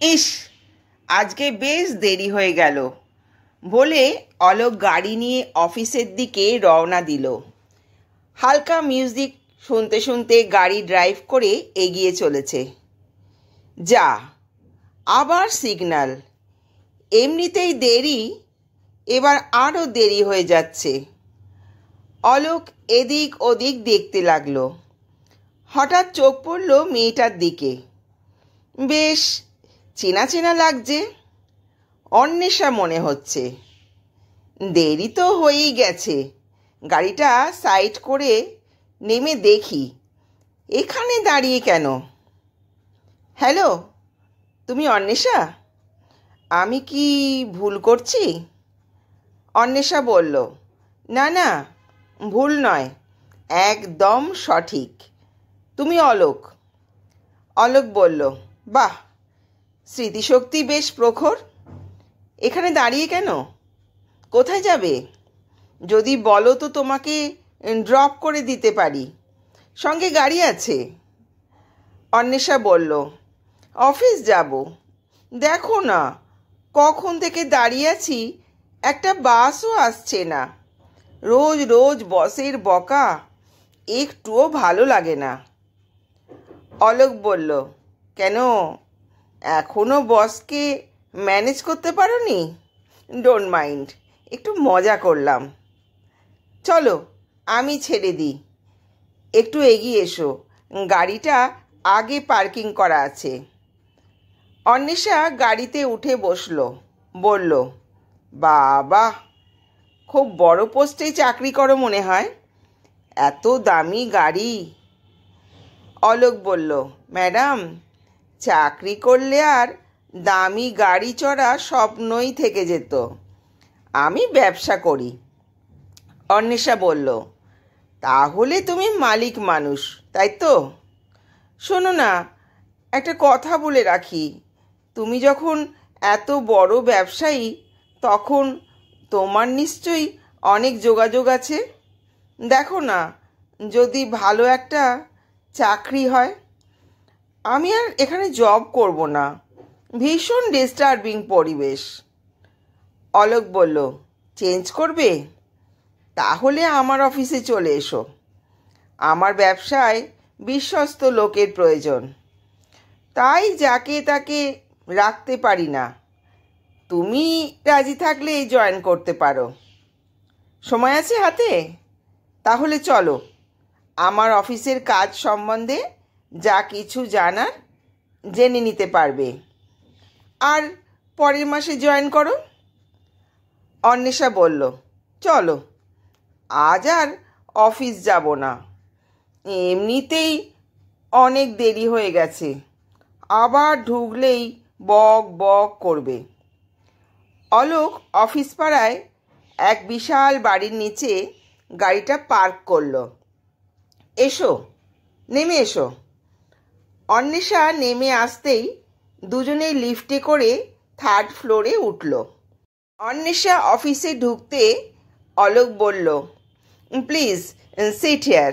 ইস, আজকে বেশ দেরি হয়ে গেল বলে অলোক গাড়ি নিয়ে অফিসের দিকে রওনা দিল। হালকা মিউজিক শুনতে শুনতে গাড়ি ড্রাইভ করে এগিয়ে চলেছে। যা, আবার সিগন্যাল! এমনিতেই দেরি, এবার আরও দেরি হয়ে যাচ্ছে। অলোক এদিক ওদিক দেখতে লাগলো। হঠাৎ চোখ পড়ল মেয়েটার দিকে। বেশ চেনা চেনা লাগছে, অন্বেষা মনে হচ্ছে। দেরি তো হয়েই গেছে, গাড়িটা সাইড করে নেমে দেখি এখানে দাঁড়িয়ে কেন। হ্যালো, তুমি অন্বেষা? আমি কি ভুল করছি? অন্বেষা বলল, না না, ভুল নয়, একদম সঠিক, তুমি অলোক। অলোক বলল, বাহ, স্মৃতিশক্তি বেশ প্রখর। এখানে দাঁড়িয়ে কেন? কোথায় যাবে? যদি বলো তো তোমাকে ড্রপ করে দিতে পারি, সঙ্গে গাড়ি আছে। অন্বেষা বলল, অফিস যাব। দেখো না, কখন থেকে দাঁড়িয়ে আছি, একটা বাসও আসছে না। রোজ রোজ বসের বকা একটুও ভালো লাগে না। অলোক বলল, কেন, এখনো বসকে ম্যানেজ করতে পারোনি? ডোন্ট মাইন্ড, একটু মজা করলাম। চলো, আমি ছেড়ে দিই। একটু এগিয়ে এসো, গাড়িটা আগে পার্কিং করা আছে। অন্বেষা গাড়িতে উঠে বসলো, বলল, বাবা, খুব বড় পোস্টেই চাকরি করো মনে হয়, এত দামি গাড়ি। অলোক বলল, ম্যাডাম, চাকরি করলে আর দামি গাড়ি চড়া স্বপ্নই থেকে যেত। আমি ব্যবসা করি। অন্বেষা বলল, তাহলে তুমি মালিক মানুষ, তাই তো? শোনো না, একটা কথা বলে রাখি, তুমি যখন এত বড় ব্যবসায়ী, তখন তোমার নিশ্চয়ই অনেক যোগাযোগ আছে। দেখো না, যদি ভালো একটা চাকরি হয়। আমি আর এখানে জব করব না, ভীষণ ডিস্টার্বিং পরিবেশ। অলোক বলল, চেঞ্জ করবে? তাহলে আমার অফিসে চলে এসো। আমার ব্যবসায় বিশ্বস্ত লোকের প্রয়োজন, তাই যাকে তাকে রাখতে পারি না। তুমি রাজি থাকলে জয়েন করতে পারো। সময় আছে হাতে? তাহলে চলো, আমার অফিসের কাজ সম্বন্ধে যা কিছু জানার জেনে নিতে পারবে, আর পরের মাসে জয়েন করো। অন্বেষা বলল, চলো, আজ আর অফিস যাব না, এমনিতেই অনেক দেরি হয়ে গেছে, আবার ঢুকলেই বক বক করবে। অলোক অফিস পাড়ায় এক বিশাল বাড়ির নিচে গাড়িটা পার্ক করলো। এসো, নেমে এসো। অন্বেষা নেমে আসতেই দুজনেই লিফটে করে থার্ড ফ্লোরে উঠল। অন্বেষা অফিসে ঢুকতে অলোক বলল, প্লিজ সিট হিয়ার,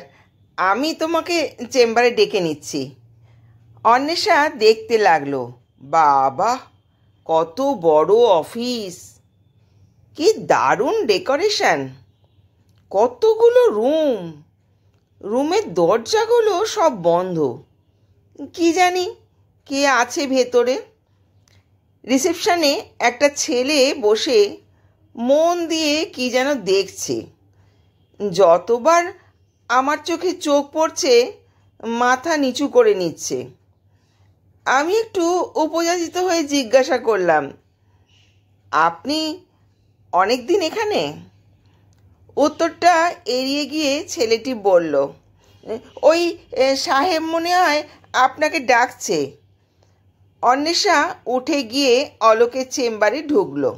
আমি তোমাকে চেম্বারে ডেকে নিচ্ছি। অন্বেষা দেখতে লাগলো, বাবা, কত বড় অফিস, কি দারুণ ডেকোরেশন, কতগুলো রুম, রুমের দরজাগুলো সব বন্ধ, কি জানি কে আছে ভেতরে। রিসেপশনে একটা ছেলে বসে মন দিয়ে কি যেন দেখছে। যতবার আমার চোখে চোখ পড়ছে, মাথা নিচু করে নিচ্ছে। আমি একটু উপযাচিত হয়ে জিজ্ঞাসা করলাম, আপনি অনেক দিন এখানে? উত্তরটা এড়িয়ে গিয়ে ছেলেটি বলল, ওই সাহেব মনে হয় আপনাকে ডাকছে। অন্বেষা উঠে গিয়ে অলোকের চেম্বারে ঢুকলো।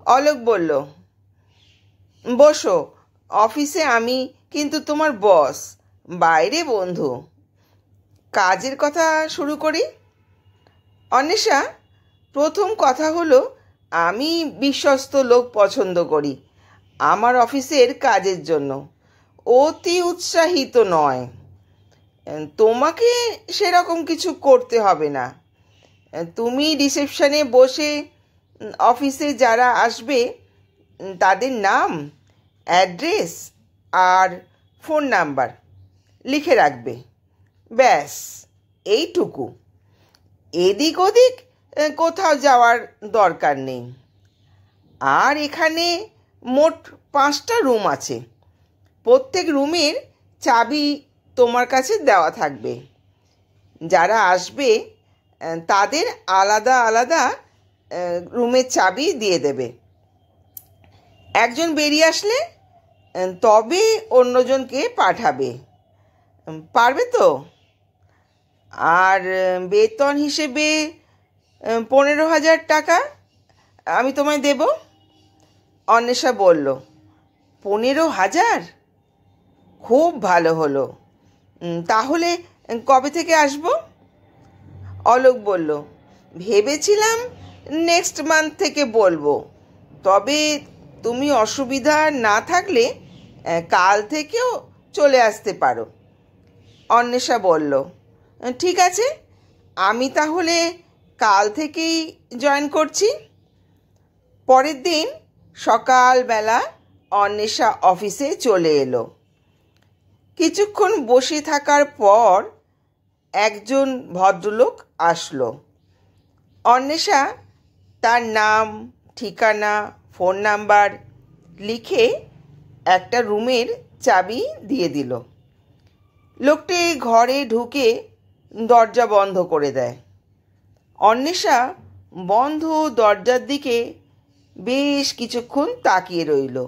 অলোক বলল, বসো, অফিসে আমি কিন্তু তোমার বস, বাইরে বন্ধু। কাজের কথা শুরু করি। অন্বেষা, প্রথম কথা হলো, আমি বিশ্বস্ত লোক পছন্দ করি আমার অফিসের কাজের জন্য, অতি উৎসাহিত নয়। তোমাকে সেরকম কিছু করতে হবে না, তুমি রিসেপশনে বসে অফিসে যারা আসবে তাদের নাম, অ্যাড্রেস আর ফোন নাম্বার লিখে রাখবে। ব্যাস, এইটুকু। এদিক ওদিক কোথাও যাওয়ার দরকার নেই। আর এখানে মোট 5টা রুম আছে। প্রত্যেক রুমের চাবি তোমার কাছে দেওয়া থাকবে। যারা আসবে তাদের আলাদা আলাদা রুমের চাবি দিয়ে দেবে। একজন বেরিয়ে আসলে তবে অন্যজনকে পাঠাবে। পারবে তো? আর বেতন হিসেবে 15,000 টাকা আমি তোমায় দেব। অন্বেষা বলল, 15,000? খুব ভালো হলো। তাহলে কবে থেকে আসবো? অলোক বলল, ভেবেছিলাম নেক্সট মান্থ থেকে বলবো, তবে তুমি অসুবিধা না থাকলে কাল থেকেও চলে আসতে পারো। অন্বেষা বলল, ঠিক আছে, আমি তাহলে কাল থেকেই জয়েন করছি। পরের দিন সকালবেলা অন্বেষা অফিসে চলে এলো। কিছুক্ষণ বসে থাকার পর একজন ভদ্রলোক আসলো। অন্বেষা তার নাম, ঠিকানা, ফোন নাম্বার লিখে একটা রুমের চাবি দিয়ে দিল। লোকটি ঘরে ঢুকে দরজা বন্ধ করে দেয়। অন্বেষা বন্ধ দরজার দিকে বেশ কিছুক্ষণ তাকিয়ে রইল।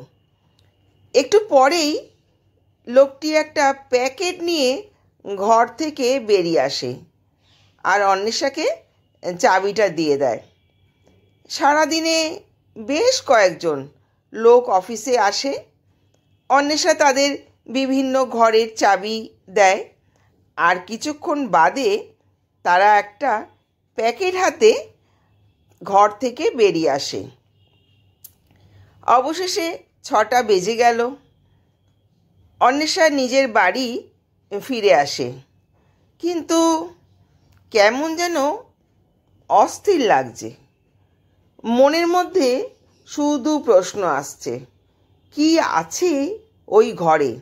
একটু পরেই লোকটি একটা প্যাকেট নিয়ে ঘর থেকে বেরিয়ে আসে আর অন্বেষাকে চাবিটা দিয়ে দেয়। সারাদিনে বেশ কয়েকজন লোক অফিসে আসে। অন্বেষা তাদের বিভিন্ন ঘরের চাবি দেয় আর কিছুক্ষণ বাদে তারা একটা প্যাকেট হাতে ঘর থেকে বেরিয়ে আসে। অবশেষে 6টা বেজে গেল। অন্বেষা নিজের বাড়ি ফিরে আসে, কিন্তু কেমন যেন অস্থির লাগছে। মনের মধ্যে শুধু প্রশ্ন আসছে, কি আছে ওই ঘরে?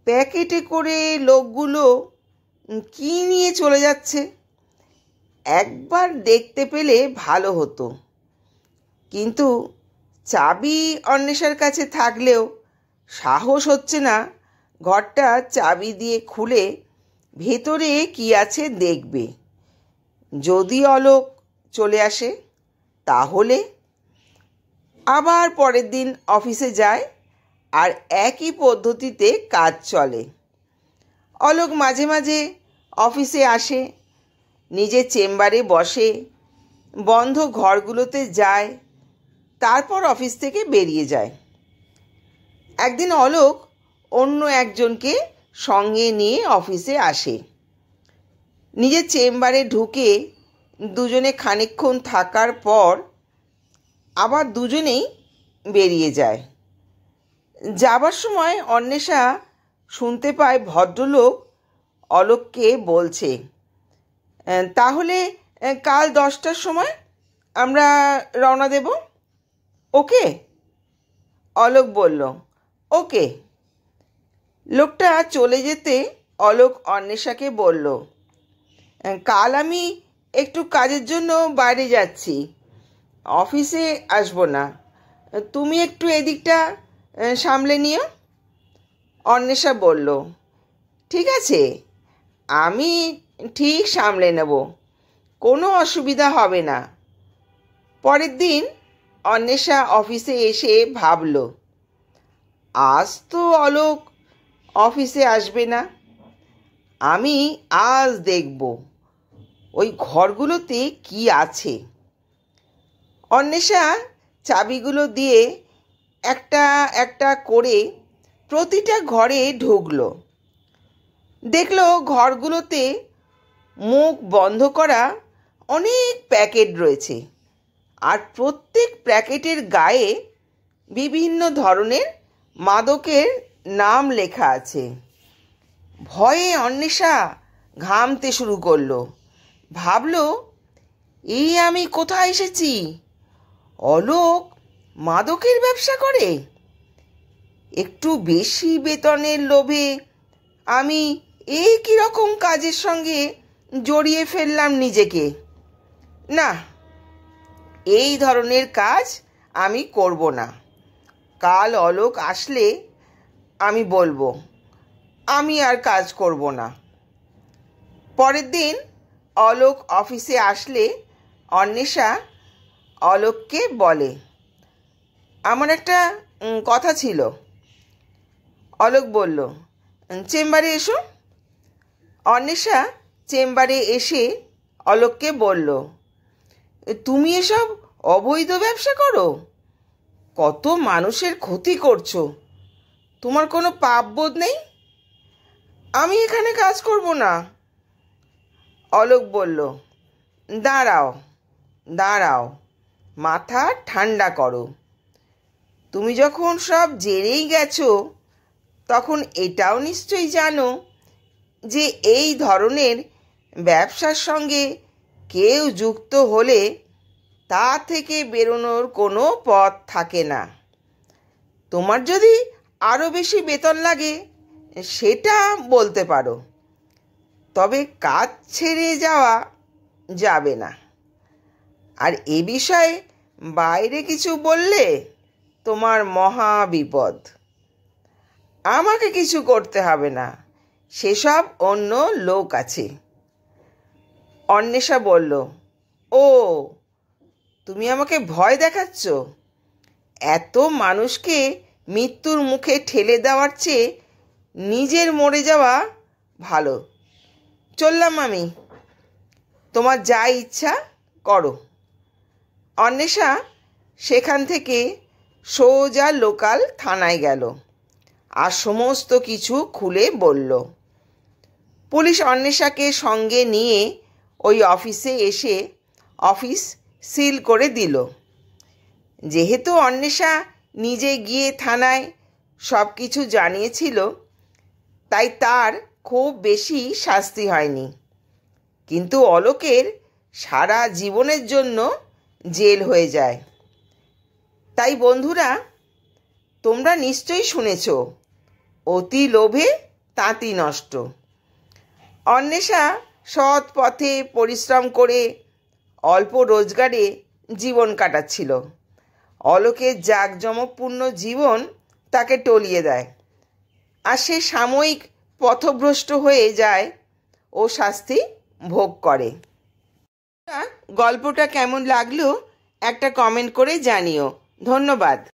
প্যাকেটে করে লোকগুলো কি নিয়ে চলে যাচ্ছে? একবার দেখতে পেলে ভালো হতো। কিন্তু চাবি অন্বেষার কাছে থাকলেও সাহস হচ্ছে না ঘরটা চাবি দিয়ে খুলে ভেতরে কি আছে দেখবে। যদি অলোক চলে আসে তাহলে? আবার পরের দিন অফিসে যায় আর একই পদ্ধতিতে কাজ চলে। অলোক মাঝে মাঝে অফিসে আসে, নিজের চেম্বারে বসে, বন্ধ ঘরগুলোতে যায়, তারপর অফিস থেকে বেরিয়ে যায়। একদিন অলোক অন্য একজনকে সঙ্গে নিয়ে অফিসে আসে। নিজের চেম্বারে ঢুকে দুজনে খানিকক্ষণ থাকার পর আবার দুজনেই বেরিয়ে যায়। যাবার সময় অন্বেষা শুনতে পায় ভদ্রলোক অলোককে বলছে, তাহলে কাল 10টার সময় আমরা রওনা দেব, ওকে? অলোক বলল, ওকে। লোকটা চলে যেতে অলোক অন্বেষাকে বলল, কাল আমি একটু কাজের জন্য বাইরে যাচ্ছি, অফিসে আসবো না, তুমি একটু এদিকটা সামলে নিও। অন্বেষা বলল, ঠিক আছে, আমি ঠিক সামলে নেব, কোনো অসুবিধা হবে না। পরের দিন অন্বেষা অফিসে এসে ভাবল, আজ তো অলোক অফিসে আসবে না, আমি আজ দেখব ওই ঘরগুলোতে কি আছে। অন্বেষা চাবিগুলো দিয়ে একটা একটা করে প্রতিটা ঘরে ঢুকলো। দেখলো ঘরগুলোতে মুখ বন্ধ করা অনেক প্যাকেট রয়েছে আর প্রত্যেক প্যাকেটের গায়ে বিভিন্ন ধরনের মাদকের নাম লেখা আছে। ভয়ে অন্বেষা ঘামতে শুরু করলো। ভাবলো, এই আমি কোথায় এসেছি? অলোক মাদকের ব্যবসা করে। একটু বেশি বেতনের লোভে আমি এই কীরকম কাজের সঙ্গে জড়িয়ে ফেললাম নিজেকে। না, এই ধরনের কাজ আমি করব না। কাল অলোক আসলে আমি বলবো আমি আর কাজ করব না। পরের দিন অলোক অফিসে আসলে অন্বেষা অলোককে বলে, আমার একটা কথা ছিল। অলোক বলল, চেম্বারে এসো। অন্বেষা চেম্বারে এসে অলোককে বলল, তুমি এসব অবৈধ ব্যবসা করো? কত মানুষের ক্ষতি করছো, তোমার কোনো পাপবোধ নেই? আমি এখানে কাজ করব না। অলোক বলল, দাঁড়াও দাঁড়াও, মাথা ঠান্ডা করো। তুমি যখন সব জেনেই গেছো, তখন এটাও নিশ্চয়ই জানো যে এই ধরনের ব্যবসার সঙ্গে কেউ যুক্ত হলে তা থেকে বেরোনোর কোনো পথ থাকে না। তোমার যদি আরও বেশি বেতন লাগে সেটা বলতে পারো, তবে কাজ ছেড়ে যাওয়া যাবে না। আর এ বিষয়ে বাইরে কিছু বললে তোমার মহা বিপদ। আমাকে কিছু করতে হবে না, সেসব অন্য লোক আছে। অন্বেষা বলল, ও, তুমি আমাকে ভয় দেখাচ্ছ? এত মানুষকে মৃত্যুর মুখে ঠেলে দেওয়ার চেয়ে নিজের মরে যাওয়া ভালো। চললাম আমি, তোমার যা ইচ্ছা করো। অন্বেষা সেখান থেকে সোজা লোকাল থানায় গেল আর সমস্ত কিছু খুলে বলল। পুলিশ অন্বেষাকে সঙ্গে নিয়ে ওই অফিসে এসে অফিস সিল করে দিল। যেহেতু অন্বেষা নিজে গিয়ে থানায় সব কিছু জানিয়েছিল, তাই তার খুব বেশি শাস্তি হয়নি। কিন্তু অলোকের সারা জীবনের জন্য জেল হয়ে যায়। তাই বন্ধুরা, তোমরা নিশ্চয়ই শুনেছ, অতি লোভে তাঁতি নষ্ট। অন্বেষা সৎ পথে পরিশ্রম করে অল্প রোজগারে জীবন কাটাচ্ছিল। অলোকের জাঁকজমকপূর্ণ জীবন তাকে টলিয়ে দেয়, আর সে সাময়িক পথভ্রষ্ট হয়ে যায় ও শাস্তি ভোগ করে। গল্পটা কেমন লাগলো একটা কমেন্ট করে জানিও। ধন্যবাদ।